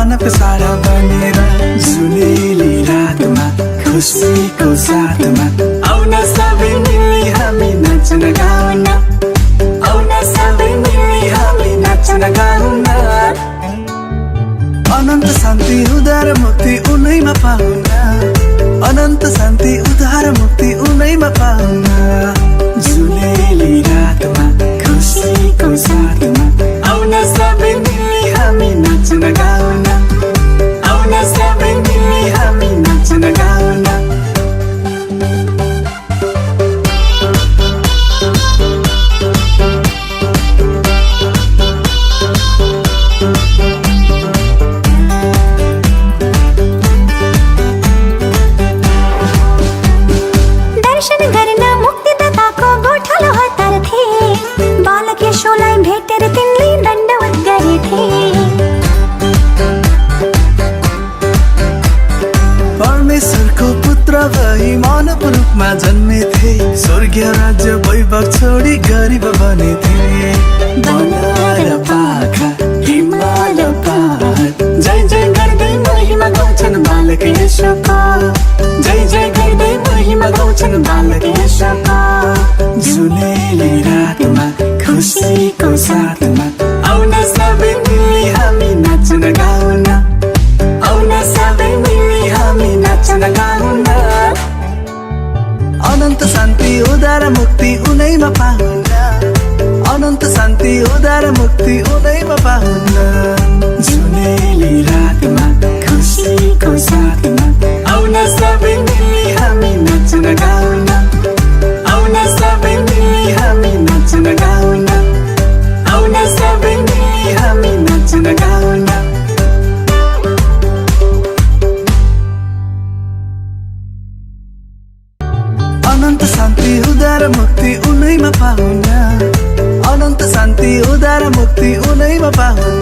मानव सारा बनेर जुनेली रातमा खुसीको साथमा आउन सबै मिली हामी नाच्न गाउन आउन सबै मिली हामी नाच्न गाउन अनन्त शान्ति उद्धार मुक्ति उनैमा पाउन अनन्त शान्ति उद्धार मुक्ति उनैमा पाउन जुनेली रातमा खुसीको साथमा आउन सबै मिली हामी नाच्न गाउन आउन सबै मिली हामी नाच्न गाउन दर्शन गर्न मुक्तिदाताको गोठालो हतार्थे बालक यशोलाई भेटेर तिनले दण्डवत गरेथे परमेश्वरको पुत्र भई मानव रूपमा जन्मेथे स्वर्गीय राज्य वैभव छोडी गरिब बनेथे बनार पाखा हिमाल पहाड जय जय गर्दै महिमा गाउँछन् बालक यशोको जय जय गर्दै महिमा गाउँछन् बालक यशोको जुनेली रातमा खुसीको साथमा आउन सबै मिली हामी नाच्न गाउन आउन सबै मिली हामी नाच्न गाउन अनन्त शान्ति उद्धार मुक्ति उनैमा पाउन अनन्त शान्ति उद्धार मुक्ति उनैमा पाउन जुनेली रातमा खुसीको साथमा आउन सबै मिली हामी नाच्न गाउन आउन सबै मिली हामी नाच्न गाउन आउन सबै मिली हामी नाच्न गाउन अनन्त शान्ति उद्धार मुक्ति उनैमा पाउन अनन्त शान्ति उद्धार मुक्ति उनैमा पाउन